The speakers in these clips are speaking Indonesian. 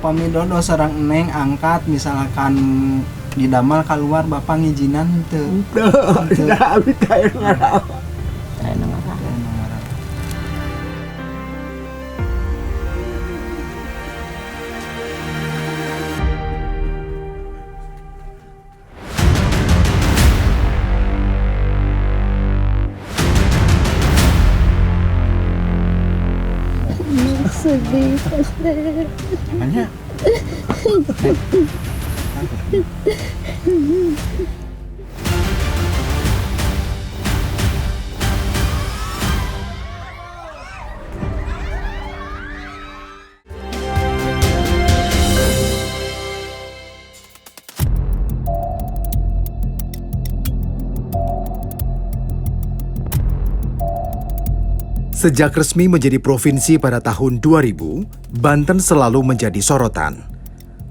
upami dodo sareng neng angkat misalkan di damal keluar bapak ngijinan teu. Da abi kae ngaraw. Sedih. Makanya Sejak resmi menjadi provinsi pada tahun 2000, Banten selalu menjadi sorotan.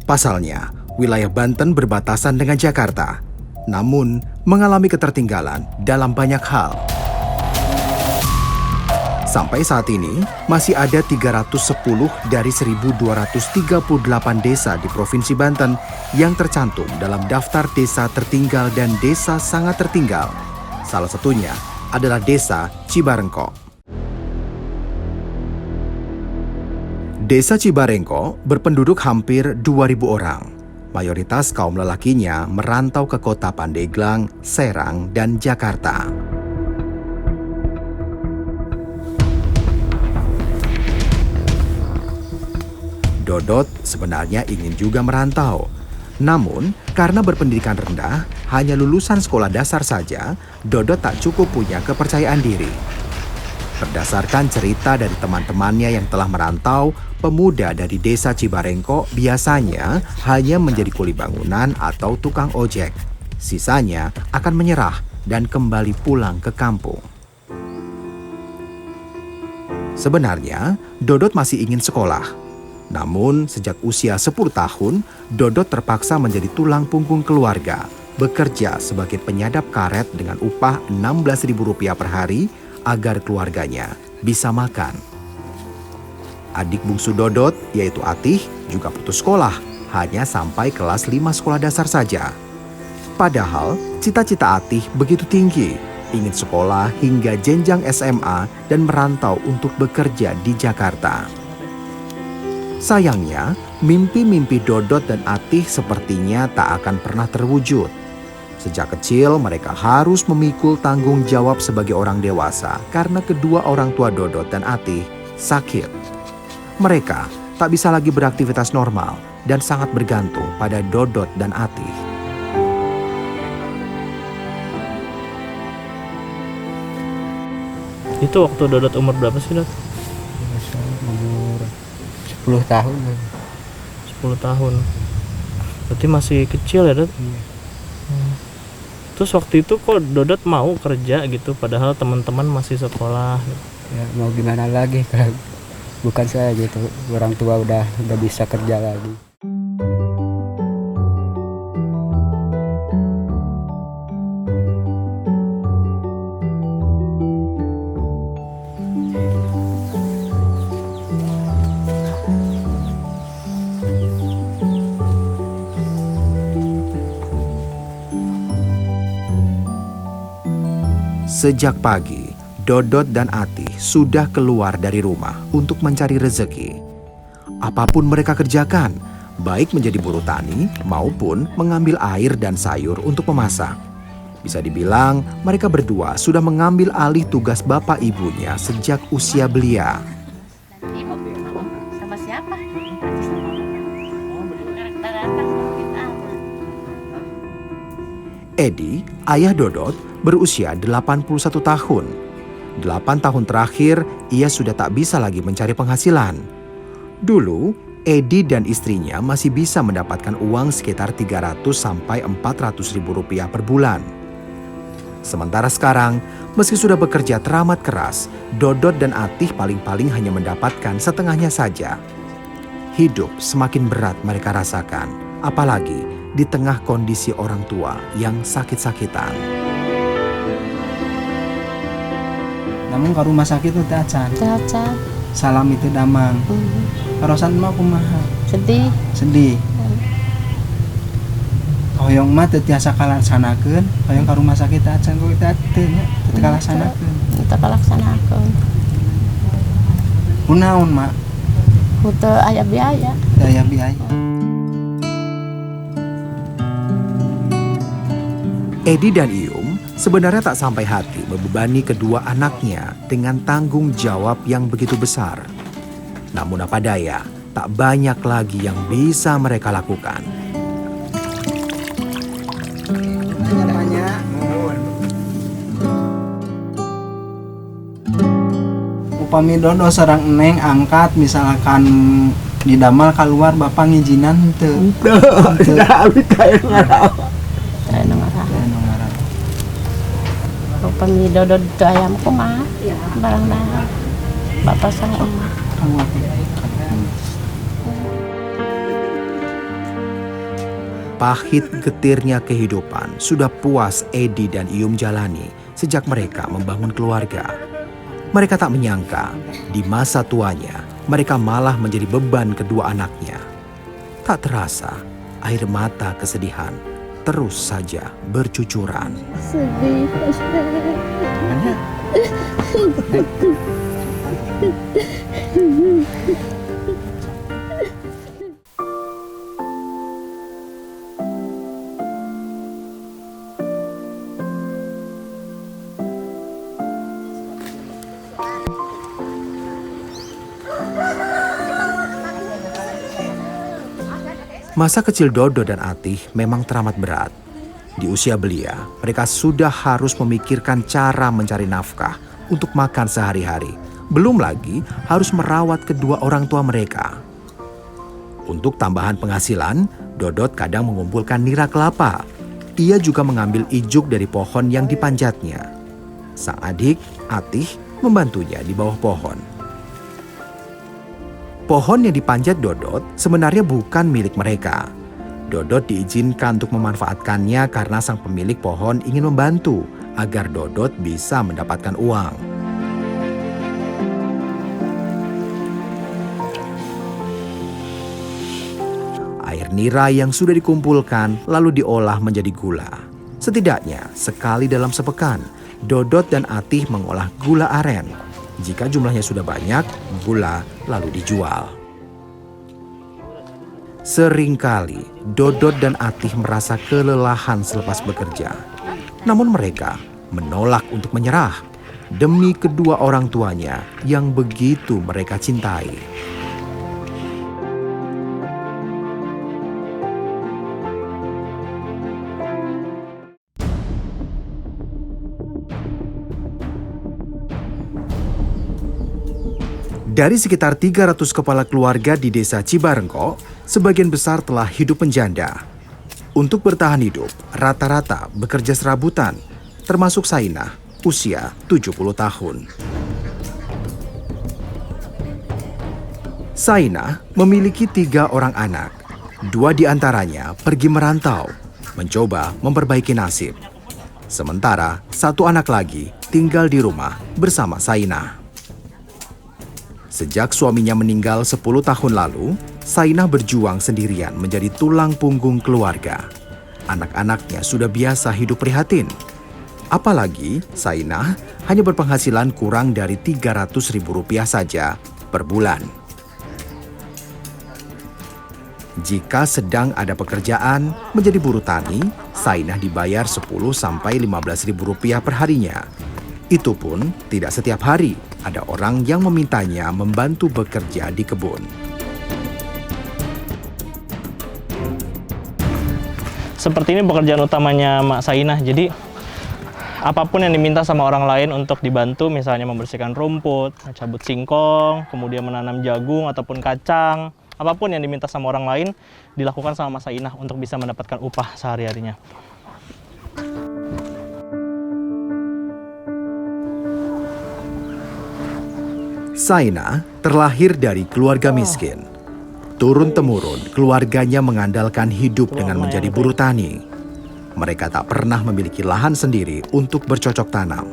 Pasalnya, wilayah Banten berbatasan dengan Jakarta, namun mengalami ketertinggalan dalam banyak hal. Sampai saat ini, masih ada 310 dari 1.238 desa di Provinsi Banten yang tercantum dalam daftar desa tertinggal dan desa sangat tertinggal. Salah satunya adalah Desa Cibarengko. Desa Cibarengko berpenduduk hampir 2.000 orang. Mayoritas kaum lelakinya merantau ke kota Pandeglang, Serang, dan Jakarta. Dodot sebenarnya ingin juga merantau. Namun, karena berpendidikan rendah, hanya lulusan sekolah dasar saja, Dodot tak cukup punya kepercayaan diri. Berdasarkan cerita dari teman-temannya yang telah merantau, pemuda dari desa Cibarengko biasanya hanya menjadi kuli bangunan atau tukang ojek. Sisanya akan menyerah dan kembali pulang ke kampung. Sebenarnya, Dodot masih ingin sekolah. Namun, sejak usia 10 tahun, Dodot terpaksa menjadi tulang punggung keluarga, bekerja sebagai penyadap karet dengan upah Rp16.000 per hari agar keluarganya bisa makan. Adik bungsu Dodot, yaitu Atih, juga putus sekolah, hanya sampai kelas 5 sekolah dasar saja. Padahal, cita-cita Atih begitu tinggi, ingin sekolah hingga jenjang SMA dan merantau untuk bekerja di Jakarta. Sayangnya, mimpi-mimpi Dodot dan Atih sepertinya tak akan pernah terwujud. Sejak kecil, mereka harus memikul tanggung jawab sebagai orang dewasa karena kedua orang tua Dodot dan Atih sakit. Mereka tak bisa lagi beraktivitas normal dan sangat bergantung pada Dodot dan Atih. Itu waktu Dodot umur berapa sih, Dot? Umur 10 tahun. 10 tahun. Berarti masih kecil ya, Dot? Iya. Terus waktu itu kok Dodot mau kerja gitu padahal teman-teman masih sekolah gitu. Ya mau gimana lagi kalau bukan saya gitu, orang tua udah bisa kerja lagi. Sejak pagi, Dodot dan Atih sudah keluar dari rumah untuk mencari rezeki. Apapun mereka kerjakan, baik menjadi buruh tani maupun mengambil air dan sayur untuk memasak. Bisa dibilang, mereka berdua sudah mengambil alih tugas bapak ibunya sejak usia belia. Ibu sama siapa? Edi, ayah Dodot, berusia 81 tahun. 8 tahun terakhir, ia sudah tak bisa lagi mencari penghasilan. Dulu, Edi dan istrinya masih bisa mendapatkan uang sekitar 300 sampai 400 ribu rupiah per bulan. Sementara sekarang, meski sudah bekerja teramat keras, Dodot dan Atih paling-paling hanya mendapatkan setengahnya saja. Hidup semakin berat mereka rasakan, apalagi di tengah kondisi orang tua yang sakit-sakitan. namun ke rumah sakit itu acan Caca. salam itu damang karosan mah kumaha Sedih. Sedih. Hoyong mah teu tiasa kalaksanakeun, hoyong ka rumah sakit acan kok kita teu nya teu kalaksanakeun. Kita kalaksanakeun. Kunaon mak? Ku teu aya biaya. Daya biaya. Edi dan Iyum sebenarnya tak sampai hati membebani kedua anaknya dengan tanggung jawab yang begitu besar. Namun apa daya, tak banyak lagi yang bisa mereka lakukan. Upami Dodo sareng Neng angkat misalkan didamel keluar bapak ngijinan teu. Teu nu ngarah. Upami Dodo teu aya mah kumaha? Barang dahaga. Bapak sareng emak. Pahit getirnya kehidupan sudah puas Edi dan Iyum jalani sejak mereka membangun keluarga. Mereka tak menyangka di masa tuanya mereka malah menjadi beban kedua anaknya. Tak terasa air mata kesedihan terus saja bercucuran. Sedih pasti. Masa kecil Dodo dan Atih memang teramat berat. Di usia belia, mereka sudah harus memikirkan cara mencari nafkah untuk makan sehari-hari. Belum lagi harus merawat kedua orang tua mereka. Untuk tambahan penghasilan, Dodot kadang mengumpulkan nira kelapa. Ia juga mengambil ijuk dari pohon yang dipanjatnya. Sang adik, Atih, membantunya di bawah pohon. Pohon yang dipanjat Dodot sebenarnya bukan milik mereka. Dodot diizinkan untuk memanfaatkannya karena sang pemilik pohon ingin membantu agar Dodot bisa mendapatkan uang. Air nira yang sudah dikumpulkan lalu diolah menjadi gula. Setidaknya sekali dalam sepekan, Dodot dan Atih mengolah gula aren. Jika jumlahnya sudah banyak, gula lalu dijual. Seringkali Dodot dan Atih merasa kelelahan selepas bekerja. Namun mereka menolak untuk menyerah demi kedua orang tuanya yang begitu mereka cintai. Dari sekitar 300 kepala keluarga di desa Cibarengko, sebagian besar telah hidup menjanda. Untuk bertahan hidup, rata-rata bekerja serabutan, termasuk Sainah, usia 70 tahun. Sainah memiliki 3 orang anak. 2 diantaranya pergi merantau, mencoba memperbaiki nasib. Sementara 1 anak lagi tinggal di rumah bersama Sainah. Sejak suaminya meninggal 10 tahun lalu, Sainah berjuang sendirian menjadi tulang punggung keluarga. Anak-anaknya sudah biasa hidup prihatin. Apalagi Sainah hanya berpenghasilan kurang dari Rp300.000 saja per bulan. Jika sedang ada pekerjaan menjadi buruh tani, Sainah dibayar Rp10.000–15.000 per harinya. Itu pun tidak setiap hari. Ada orang yang memintanya membantu bekerja di kebun. Seperti ini pekerjaan utamanya Mak Sainah. Jadi apapun yang diminta sama orang lain untuk dibantu, misalnya membersihkan rumput, cabut singkong, kemudian menanam jagung ataupun kacang, apapun yang diminta sama orang lain dilakukan sama Mak Sainah untuk bisa mendapatkan upah sehari-harinya. Sainah terlahir dari keluarga miskin. Turun-temurun, keluarganya mengandalkan hidup dengan menjadi buruh tani. Mereka tak pernah memiliki lahan sendiri untuk bercocok tanam.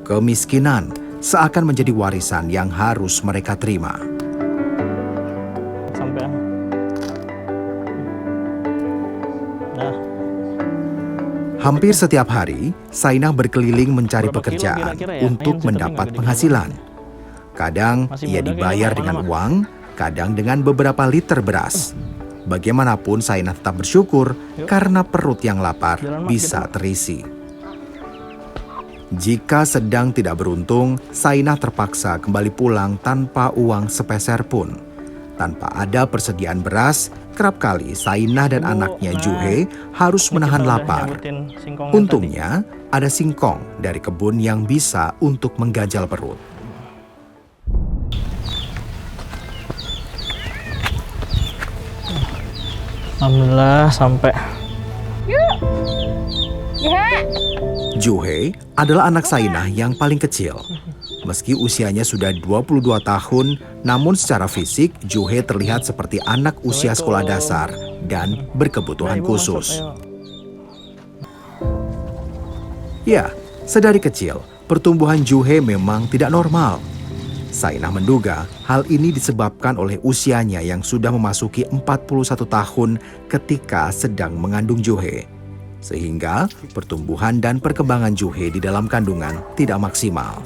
Kemiskinan seakan menjadi warisan yang harus mereka terima. Sampai Hampir setiap hari, Sainah berkeliling mencari Berapa kilo pekerjaan kira-kira ya? untuk Main sih, tapi mendapat nggak gede-gede. penghasilan. Kadang Masih ia muda dibayar kayaknya, dengan mana, Mas? uang, kadang dengan beberapa liter beras. Bagaimanapun Sainah tetap bersyukur karena perut yang lapar Jalan, Mak, bisa gitu. terisi. Jika sedang tidak beruntung, Sainah terpaksa kembali pulang tanpa uang sepeser pun. Tanpa ada persediaan beras, kerap kali Sainah dan anaknya Juhe harus Ini menahan kita udah lapar. nyebutin singkongnya Untungnya, ada singkong dari kebun yang bisa untuk menggajal perut. tadi. Alhamdulillah sampai. Juhe adalah anak Sainah yang paling kecil. Meski usianya sudah 22 tahun, namun secara fisik Juhe terlihat seperti anak usia sekolah dasar dan berkebutuhan Ibu masuk, khusus. ayo. Ya, sedari kecil, pertumbuhan Juhe memang tidak normal. Sainah menduga hal ini disebabkan oleh usianya yang sudah memasuki 41 tahun ketika sedang mengandung Juhe. Sehingga pertumbuhan dan perkembangan Juhe di dalam kandungan tidak maksimal.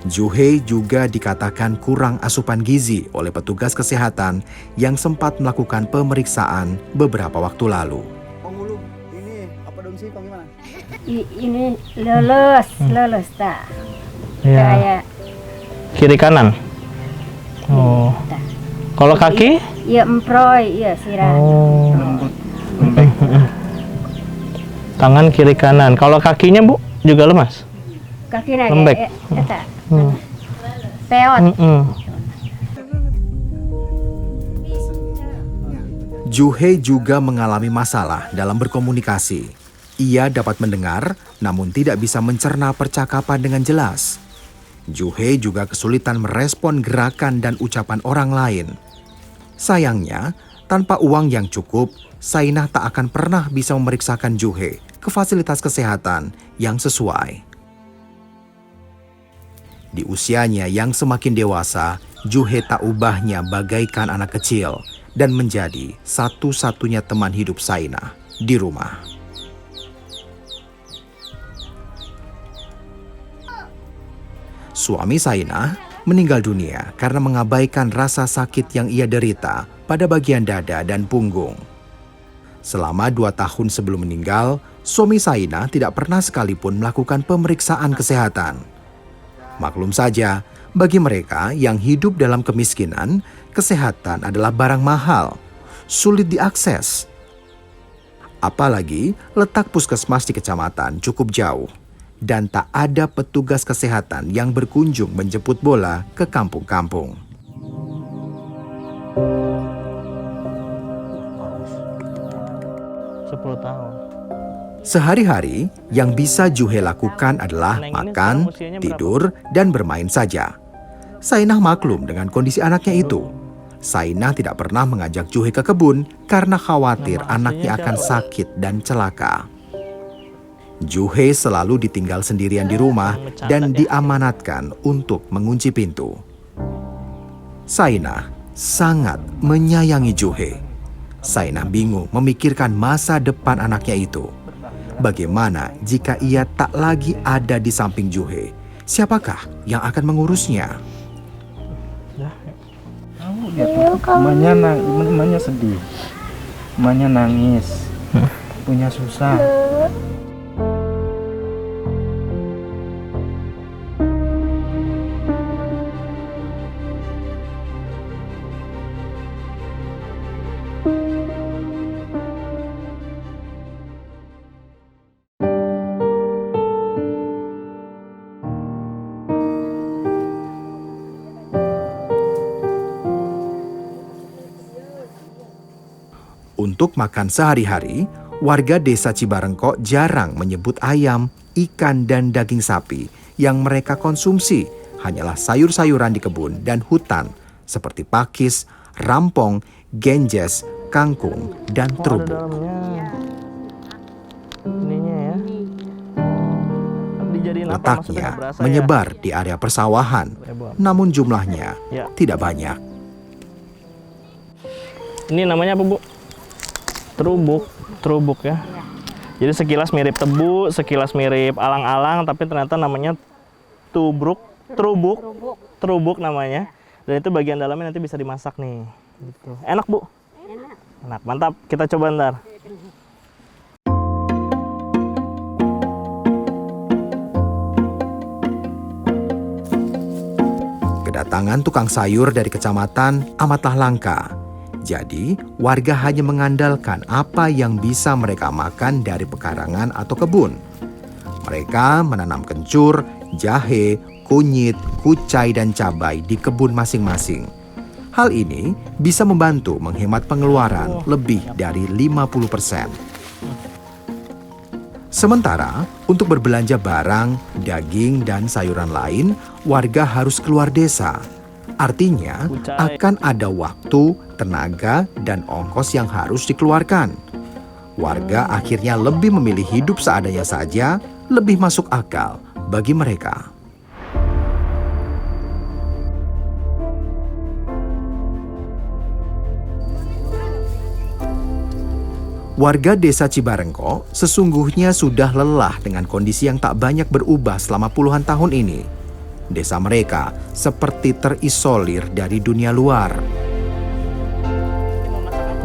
Juhe juga dikatakan kurang asupan gizi oleh petugas kesehatan yang sempat melakukan pemeriksaan beberapa waktu lalu. Penghulu ini apa daun singkong gimana? Ini lulus tak? Iya. Kayak Kiri kanan. Oh. tak. Kalau kaki? Iya emproy, iya sirah. Oh. Lembut, lembek. Tangan kiri kanan. Kalau kakinya Bu juga lemas. Kaki naga, Lembek. tak. Hmm. Peot. Juhe juga mengalami masalah dalam berkomunikasi. Ia dapat mendengar, namun tidak bisa mencerna percakapan dengan jelas. Juhe juga kesulitan merespon gerakan dan ucapan orang lain. Sayangnya, tanpa uang yang cukup, Sainah tak akan pernah bisa memeriksakan Juhe ke fasilitas kesehatan yang sesuai. Di usianya yang semakin dewasa, Juhe tak ubahnya bagaikan anak kecil dan menjadi satu-satunya teman hidup Sainah di rumah. Suami Sainah meninggal dunia karena mengabaikan rasa sakit yang ia derita pada bagian dada dan punggung. Selama 2 tahun sebelum meninggal, suami Sainah tidak pernah sekalipun melakukan pemeriksaan kesehatan. Maklum saja, bagi mereka yang hidup dalam kemiskinan, kesehatan adalah barang mahal, sulit diakses. Apalagi letak puskesmas di kecamatan cukup jauh, dan tak ada petugas kesehatan yang berkunjung menjemput bola ke kampung-kampung. Tahun. Sehari-hari, yang bisa Juhe lakukan adalah Neng ini makan, sekarang usianya berapa? tidur, dan bermain saja. Sainah maklum dengan kondisi anaknya itu. Sainah tidak pernah mengajak Juhe ke kebun karena khawatir Nama anaknya aslinya akan siapa? sakit dan celaka. Juhe selalu ditinggal sendirian di rumah dan diamanatkan untuk mengunci pintu. Sainah sangat menyayangi Juhe. Sainah bingung memikirkan masa depan anaknya itu. Bagaimana jika ia tak lagi ada di samping Juhe? Siapakah yang akan mengurusnya? Tahu dia tuh, emaknya sedih, emaknya nangis, punya susah. Untuk makan sehari-hari, warga desa Cibarengkok jarang menyebut ayam, ikan, dan daging sapi. Yang mereka konsumsi hanyalah sayur-sayuran di kebun dan hutan seperti pakis, rampong, genjes, kangkung, dan Oh, ada terubuk. dalamnya. Ininya ya. Dijadiin apa? Maksudnya Letaknya berasa ya? menyebar di area persawahan, namun jumlahnya Ya. tidak banyak. Ini namanya apa, Bu? Terubuk ya. Jadi sekilas mirip tebu, sekilas mirip alang-alang, tapi ternyata namanya terubuk namanya. Dan itu bagian dalamnya nanti bisa dimasak nih. Gitu. Enak Bu? Enak, mantap. Kita coba ntar. Kedatangan tukang sayur dari kecamatan amatlah langka. Jadi, warga hanya mengandalkan apa yang bisa mereka makan dari pekarangan atau kebun. Mereka menanam kencur, jahe, kunyit, kucai, dan cabai di kebun masing-masing. Hal ini bisa membantu menghemat pengeluaran lebih dari 50%. Sementara, untuk berbelanja barang, daging, dan sayuran lain, warga harus keluar desa. Artinya, akan ada waktu, tenaga, dan ongkos yang harus dikeluarkan. Warga akhirnya lebih memilih hidup seadanya saja, lebih masuk akal bagi mereka. Warga desa Cibarengko sesungguhnya sudah lelah dengan kondisi yang tak banyak berubah selama puluhan tahun ini. Desa mereka seperti terisolir dari dunia luar.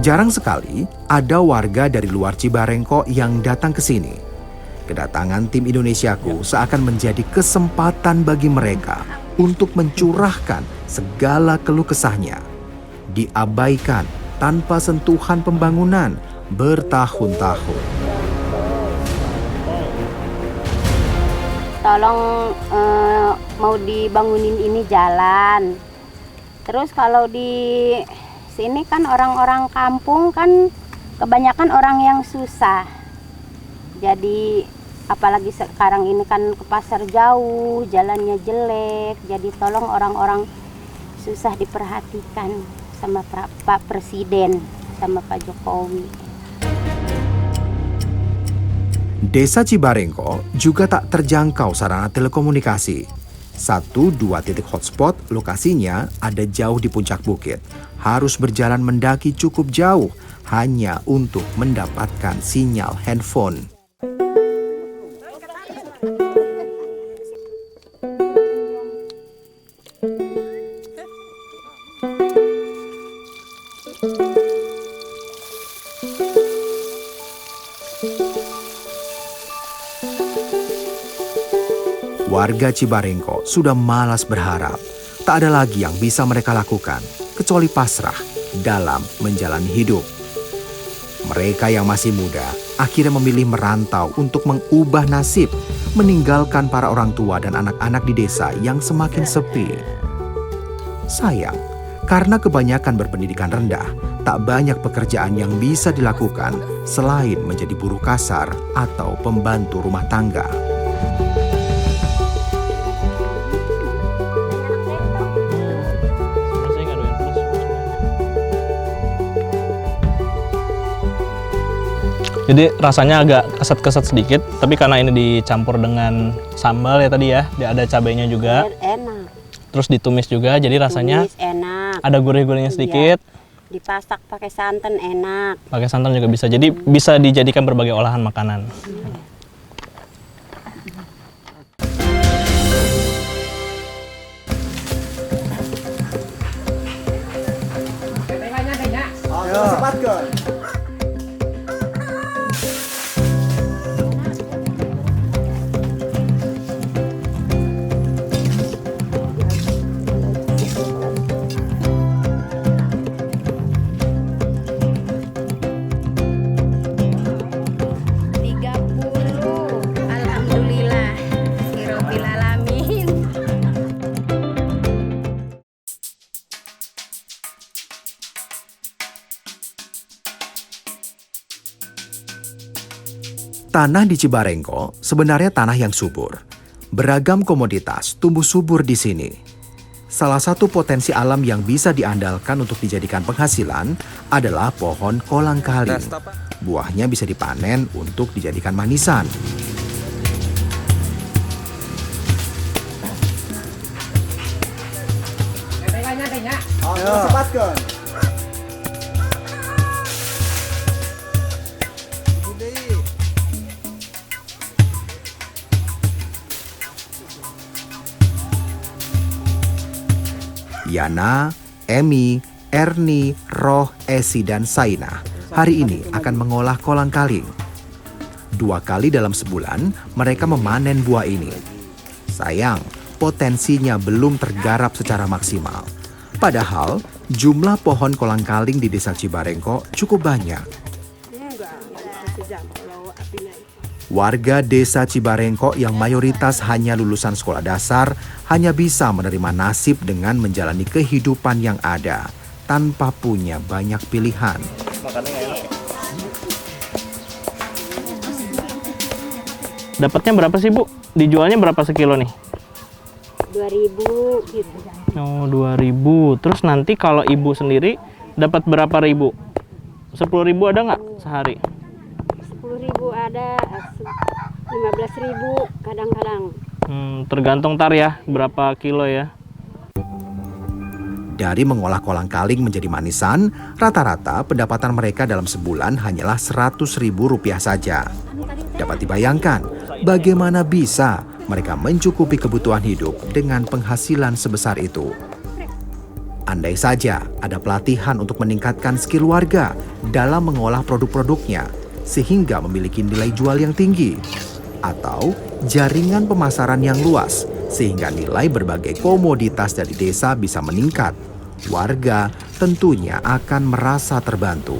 Jarang sekali ada warga dari luar Cibarengko yang datang ke sini. Kedatangan tim Indonesiaku seakan menjadi kesempatan bagi mereka untuk mencurahkan segala keluh kesahnya. Diabaikan tanpa sentuhan pembangunan bertahun-tahun. Tolong mau dibangunin ini jalan. Terus kalau di sini kan orang-orang kampung kan kebanyakan orang yang susah. Jadi apalagi sekarang ini kan ke pasar jauh, jalannya jelek. Jadi tolong orang-orang susah diperhatikan sama Pak Presiden, sama Pak Jokowi. Desa Cibarengko juga tak terjangkau sarana telekomunikasi. 1-2 titik hotspot lokasinya ada jauh di puncak bukit. Harus berjalan mendaki cukup jauh hanya untuk mendapatkan sinyal handphone. Warga Cibarengko sudah malas berharap. Tak ada lagi yang bisa mereka lakukan, kecuali pasrah dalam menjalani hidup. Mereka yang masih muda akhirnya memilih merantau untuk mengubah nasib, meninggalkan para orang tua dan anak-anak di desa yang semakin sepi. Sayang, karena kebanyakan berpendidikan rendah, tak banyak pekerjaan yang bisa dilakukan selain menjadi buruh kasar atau pembantu rumah tangga. Jadi rasanya agak keset-keset sedikit, tapi karena ini dicampur dengan sambal ya tadi ya, dia ada cabainya juga. Enak. Terus ditumis juga, jadi rasanya Enak. ada gurih-gurihnya sedikit. Iya. Dipasak pakai santan enak. Pakai santan juga bisa, jadi bisa dijadikan berbagai olahan makanan. Tanah di Cibarengko sebenarnya tanah yang subur. Beragam komoditas tumbuh subur di sini. Salah satu potensi alam yang bisa diandalkan untuk dijadikan penghasilan adalah pohon kolang kaling. Buahnya bisa dipanen untuk dijadikan manisan. Diana, Emi, Erni, Roh, Esi, dan Saina hari ini akan mengolah kolang-kaling. 2 kali dalam sebulan mereka memanen buah ini. Sayang, potensinya belum tergarap secara maksimal. Padahal jumlah pohon kolang-kaling di Desa Cibarengko cukup banyak. Warga Desa Cibarengko yang mayoritas hanya lulusan sekolah dasar hanya bisa menerima nasib dengan menjalani kehidupan yang ada tanpa punya banyak pilihan. Dapatnya berapa sih, Bu? Dijualnya berapa sekilo nih? 2.000 gitu. Oh, 2.000. Terus nanti kalau Ibu sendiri dapat berapa ribu? 10.000 ada nggak sehari? 10.000 ada, 15.000 kadang-kadang. Tergantung tar ya, berapa kilo ya. Dari mengolah kolang-kaling menjadi manisan, rata-rata pendapatan mereka dalam sebulan hanyalah Rp100.000 saja. Dapat dibayangkan bagaimana bisa mereka mencukupi kebutuhan hidup dengan penghasilan sebesar itu. Andai saja ada pelatihan untuk meningkatkan skill warga dalam mengolah produk-produknya sehingga memiliki nilai jual yang tinggi, atau jaringan pemasaran yang luas sehingga nilai berbagai komoditas dari desa bisa meningkat, warga tentunya akan merasa terbantu.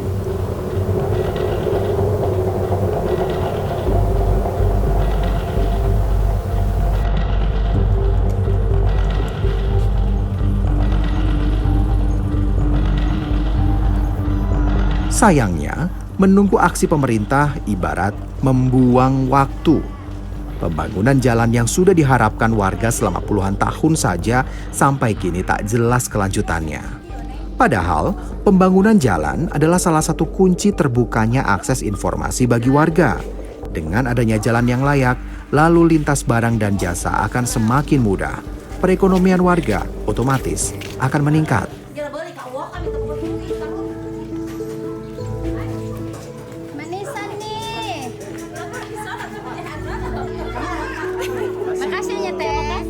Sayangnya, menunggu aksi pemerintah ibarat membuang waktu. Pembangunan jalan yang sudah diharapkan warga selama puluhan tahun saja sampai kini tak jelas kelanjutannya. Padahal, pembangunan jalan adalah salah satu kunci terbukanya akses informasi bagi warga. Dengan adanya jalan yang layak, lalu lintas barang dan jasa akan semakin mudah. Perekonomian warga otomatis akan meningkat. Manisan nih. Makasih ya Teh.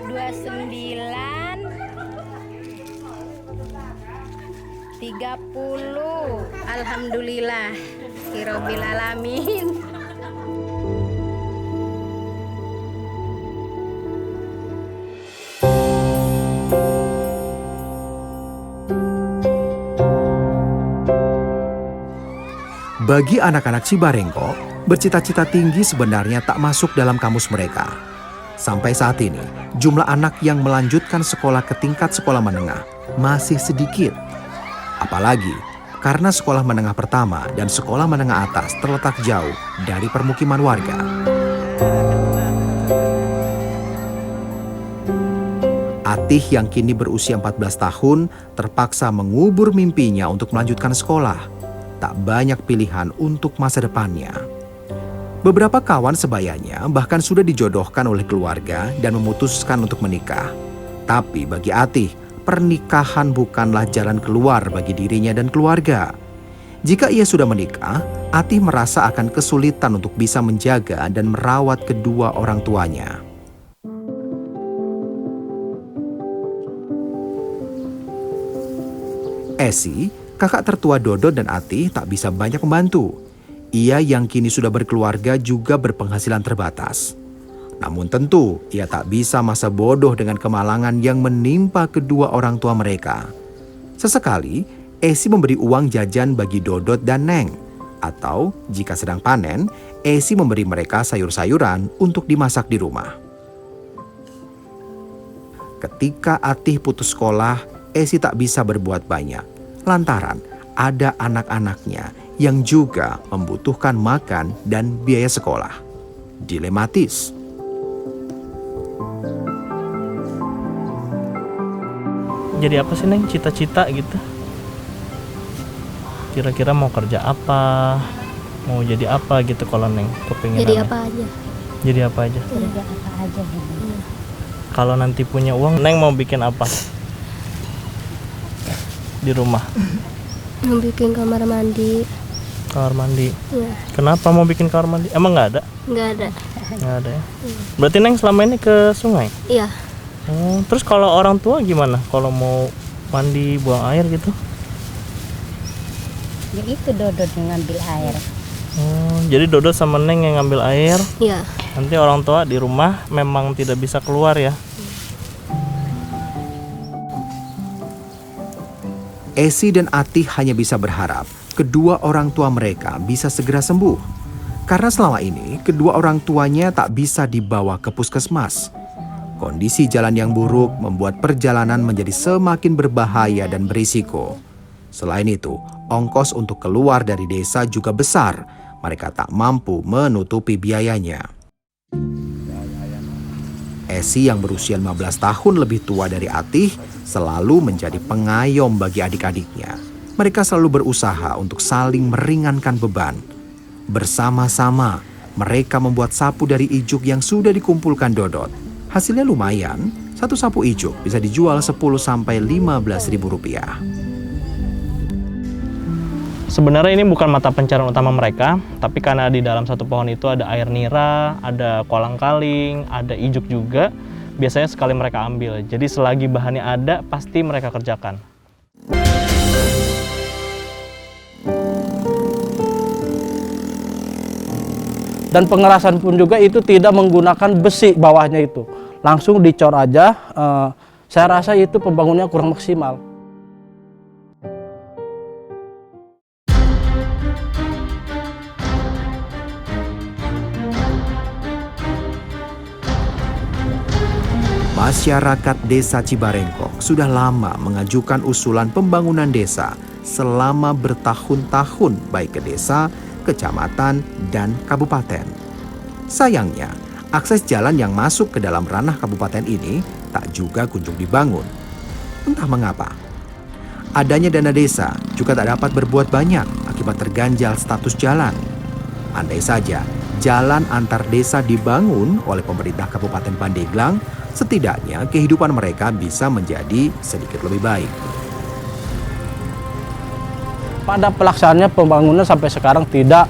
29 30. Alhamdulillah. Rabbil alamin. Bagi anak-anak Cibarengko, bercita-cita tinggi sebenarnya tak masuk dalam kamus mereka. Sampai saat ini, jumlah anak yang melanjutkan sekolah ke tingkat sekolah menengah masih sedikit. Apalagi karena sekolah menengah pertama dan sekolah menengah atas terletak jauh dari permukiman warga. Atih yang kini berusia 14 tahun terpaksa mengubur mimpinya untuk melanjutkan sekolah. Tak banyak pilihan untuk masa depannya. Beberapa kawan sebayanya bahkan sudah dijodohkan oleh keluarga dan memutuskan untuk menikah. Tapi bagi Atih, pernikahan bukanlah jalan keluar bagi dirinya dan keluarga. Jika ia sudah menikah, Atih merasa akan kesulitan untuk bisa menjaga dan merawat kedua orang tuanya. Esi, kakak tertua Dodot dan Atih, tak bisa banyak membantu. Ia yang kini sudah berkeluarga juga berpenghasilan terbatas. Namun tentu, ia tak bisa masa bodoh dengan kemalangan yang menimpa kedua orang tua mereka. Sesekali, Esi memberi uang jajan bagi Dodot dan Neng. Atau, jika sedang panen, Esi memberi mereka sayur-sayuran untuk dimasak di rumah. Ketika Atih putus sekolah, Esi tak bisa berbuat banyak. Lantaran ada anak-anaknya yang juga membutuhkan makan dan biaya sekolah. Dilematis. Jadi apa sih Neng cita-cita gitu? Kira-kira mau kerja apa? Mau jadi apa gitu kalau Neng kepinginannya? Jadi apa aja. Jadi apa aja? Jadi apa aja gitu. Kalau nanti punya uang, Neng mau bikin apa? Di rumah? Mau bikin kamar mandi. Kamar mandi? Ya, Kenapa mau bikin kamar mandi? Emang nggak ada? nggak ada. Nggak ada ya? Berarti Neng selama ini ke sungai? Iya, Oh, terus kalau orang tua gimana? Kalau mau mandi, buang air gitu? Ya itu Dodot yang ngambil air. Oh, jadi Dodot sama Neng yang ngambil air. Iya. Nanti orang tua di rumah memang tidak bisa keluar ya? Esi dan Atih hanya bisa berharap kedua orang tua mereka bisa segera sembuh. Karena selama ini kedua orang tuanya tak bisa dibawa ke puskesmas. Kondisi jalan yang buruk membuat perjalanan menjadi semakin berbahaya dan berisiko. Selain itu, ongkos untuk keluar dari desa juga besar. Mereka tak mampu menutupi biayanya. Esi yang berusia 15 tahun lebih tua dari Atih selalu menjadi pengayom bagi adik-adiknya. Mereka selalu berusaha untuk saling meringankan beban. Bersama-sama, mereka membuat sapu dari ijuk yang sudah dikumpulkan Dodot. Hasilnya lumayan, satu sapu ijuk bisa dijual 10-15 ribu rupiah. Sebenarnya ini bukan mata pencarian utama mereka, tapi karena di dalam satu pohon itu ada air nira, ada kolang-kaling, ada ijuk juga, biasanya sekali mereka ambil. Jadi selagi bahannya ada, pasti mereka kerjakan. Dan pengerasan pun juga itu tidak menggunakan besi bawahnya itu. Langsung dicor aja, saya rasa itu pembangunannya kurang maksimal. Masyarakat Desa Cibarengkok sudah lama mengajukan usulan pembangunan desa selama bertahun-tahun baik ke desa, kecamatan, dan kabupaten. Sayangnya, akses jalan yang masuk ke dalam ranah kabupaten ini tak juga kunjung dibangun. Entah mengapa. Adanya dana desa juga tak dapat berbuat banyak akibat terganjal status jalan. Andai saja jalan antar desa dibangun oleh pemerintah Kabupaten Pandeglang, setidaknya kehidupan mereka bisa menjadi sedikit lebih baik. Pada pelaksanaannya pembangunan sampai sekarang tidak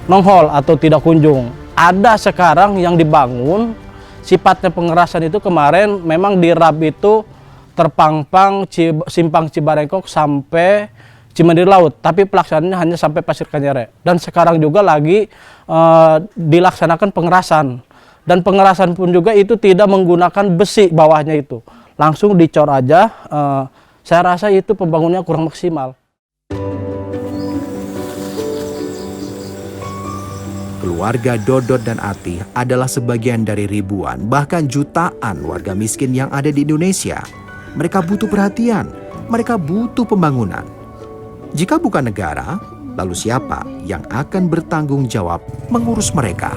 nongol atau tidak kunjung. Ada sekarang yang dibangun, sifatnya pengerasan itu kemarin memang di RAB itu terpangpang simpang Cibarengkok sampai Cimandiri Laut, tapi pelaksanaannya hanya sampai Pasir Kanyere. Dan sekarang juga lagi dilaksanakan pengerasan. Dan pengerasan pun juga itu tidak menggunakan besi bawahnya itu. Langsung dicor aja, saya rasa itu pembangunannya kurang maksimal. Keluarga Dodot dan Atih adalah sebagian dari ribuan, bahkan jutaan warga miskin yang ada di Indonesia. Mereka butuh perhatian, mereka butuh pembangunan. Jika bukan negara, lalu siapa yang akan bertanggung jawab mengurus mereka?